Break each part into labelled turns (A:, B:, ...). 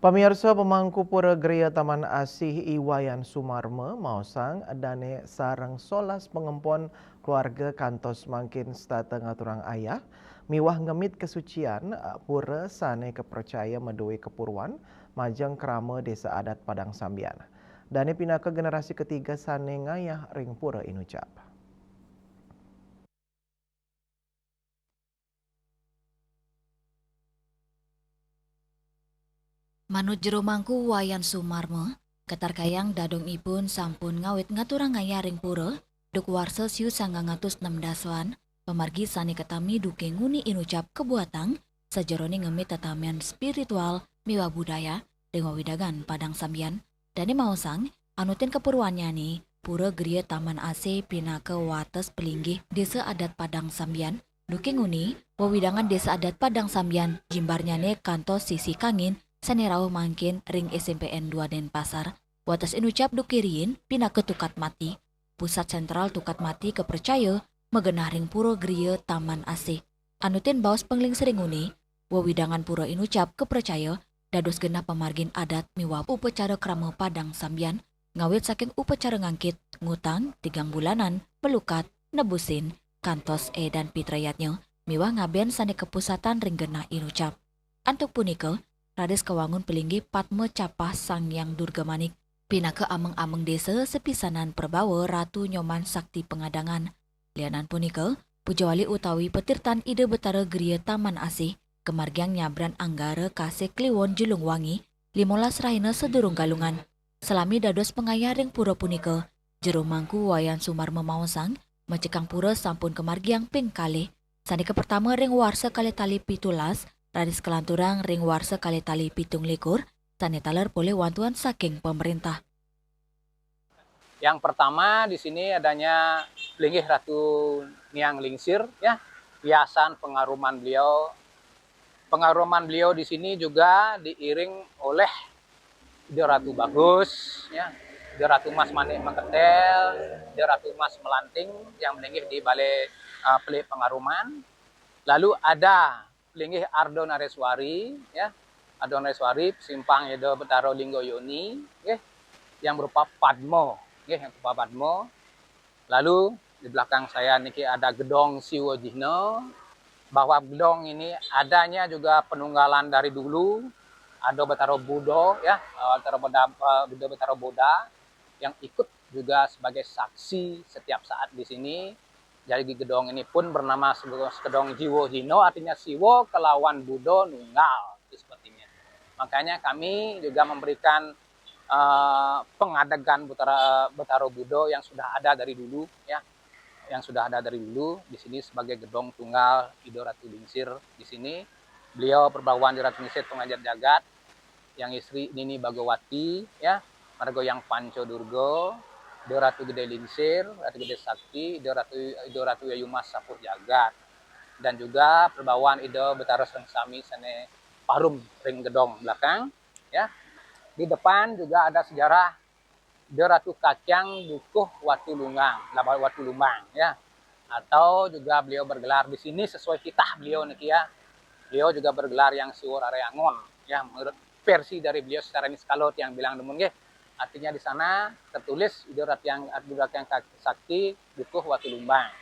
A: Pamirsa pemangku pura Geria Taman Asih Iwayan Sumarme mausang dane sarang solas pengempon keluarga kantos mangkin stata ngaturang ayah miwah ngemit kesucian pura sane kepercaya medui kepurwan majang krama desa adat Padang Sambian. Dane pinaka generasi ketiga sane ngayah ring pura inucap.
B: Manut jero mangku Wayan Sumarmo, ketarkayang dadong ipun sampun ngawit ngaturang ngayaring pura, duk warsa siu 916-an, pemargi sani ketami duke nguni inucap kebuatang, sejeroni ngemit tetamian spiritual miwa budaya, dengan widagan Padang Sambian, dani mausang, anutin kepurwannya nih, pura Geria Taman AC pinake wates pelinggih desa adat Padang Sambian, duke nguni, wawidangan desa adat Padang Sambian, jimbarnya nih kantos sisi kangin, sanirau mangkin ring SMPN 2 Denpasar, watas inucap dukirin pina ke tukat mati, pusat sentral tukat mati kepercaya, megenah ring puro Geria Taman AC. Anutin baos pengling seringuni, wawidangan puro inucap kepercaya, dados genah pemargin adat miwap upacara krama Padang Sambian, ngawit saking upacara ngangkit, ngutang, 3 bulanan, pelukat, nebusin, kantos dan pitrayatnya, miwah ngaben sani kepusatan ring genah inucap. Antuk punika, Rades kewangun pelinggi Patme Capah Sang Yang Durga Manik, pinake ameng-ameng desa sepisanan perbawa Ratu Nyoman Sakti Pengadangan. Lianan punika, pujawali utawi petirtan ide betara Geria Taman Asih, kemargiang nyabran Anggara Kase Kliwon Julung Wangi, 15 rahina sedurung galungan. Selami dados pengayaring pura punika, jero mangku Wayan Sumarmo maosang, macekang pura sampun kemargiang ping kalih. Sandika pertama ring warsa kali tali pitulas, Radis kelanturang ring warsa kali tali pitung likur, sane taler boleh wantuan saking pemerintah.
C: Yang pertama di sini adanya Linggih Ratu Niang Lingsir, ya, hiasan pengaruman beliau. Pengaruman beliau di sini juga diiring oleh Ide Ratu Bagus, ya, Ide Ratu Mas Manik Meketel, Ide Ratu Mas Melanting yang melinggih di Balai Pelik Pengaruman. Lalu ada Linggih Ardo Nareswari, ya, Ardo Nareswari simpang Edo Betaro Linggo Yoni, ya, yang berupa Padmo, ya, yang berupa Padmo. Lalu di belakang saya niki ada Gedong Siwo Jihno, bahwa gedong ini adanya juga penunggalan dari dulu, Ado Betaro Budo, ya, Budo Betaro Boda yang ikut juga sebagai saksi setiap saat di sini. Jadi gedong ini pun bernama Gedong Jiwo Jino, artinya Siwo kelawan Budo Nunggal, sepertinya. Makanya kami juga memberikan pengadegan Betaro Budo yang sudah ada dari dulu, ya, yang sudah ada dari dulu di sini sebagai gedong tunggal Ido Ratu Lingsir di sini. Beliau perbawan di Ratu Lingsir pengajar jagat, yang istri Nini Bagawati, ya, margo yang Panco Durgo, Ido Ratu Gede Lingsir, Ratu Gede Sakti, Ido Ratu Yayumas Sapuh Jagat, dan juga perbawan Ido Betara Sengsami Sane Parum ring gedong belakang, ya. Di depan juga ada sejarah Ido Ratu Kacang Dukuh Watu Lumbang, ya. Atau juga beliau bergelar di sini sesuai titah beliau nih, ya. Beliau juga bergelar yang Siwor Areangon, ya, menurut versi dari beliau secara niskalot yang bilang demun nggih. Artinya di sana tertulis Ido Ratu yang Sakti Dukuh Watu Lumbang.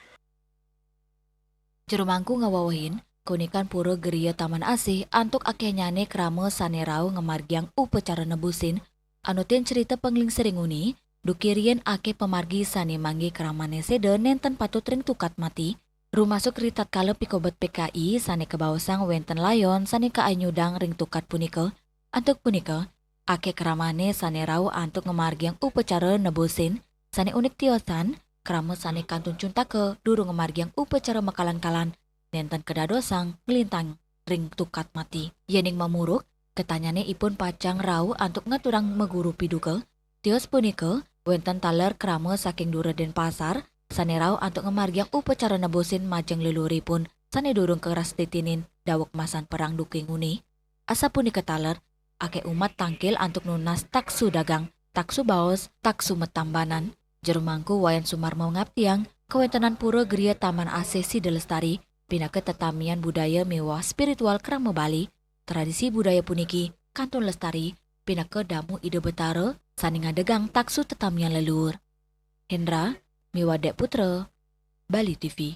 B: Jero mangku ngawawahin, kunikan pura Geria Taman Asih antuk akenyane krama sanerau ngemargiang upacara nebusin, anutin cerita pengling seringuni, dukirien ake pemargi sane manggi kramane sede nenten patut ring tukat mati, rumasuk ritat kale pikobet PKI sane kebausang wenten layon sane kaanyudang ring tukat punika, antuk punika, ake kramane sanerau antuk ngemargiang upacara nebusin, sane unik tiosan, krama sane kantun cuntake durung ngemargiang upacara makalan-kalan, nenten kedadosang ngelintang ring tukat mati. Yening mamuruk, ketanyane ipun pacang rau antuk ngaturang meguru pidukel, tios punika, wenten taler krama saking dura Denpasar, sane rau antuk ngemargiang upacara nebusin majeng leluripun, sane durung keras titinin dawek masan perang duking uni. Asa punika taler, ake umat tangkil antuk nunas taksu dagang, taksu baos, taksu metambanan. Jerumangku Wayan Sumarmo ngaptiang, kewentenan pura Geria Taman AC Sidelestari, pinake tetamian budaya mewah spiritual krama Bali, tradisi budaya puniki, Kantun Lestari, pinaka damu ide betara, sani ngadegang taksu tetamian lelur. Hendra, Miwadek Putra, Bali TV.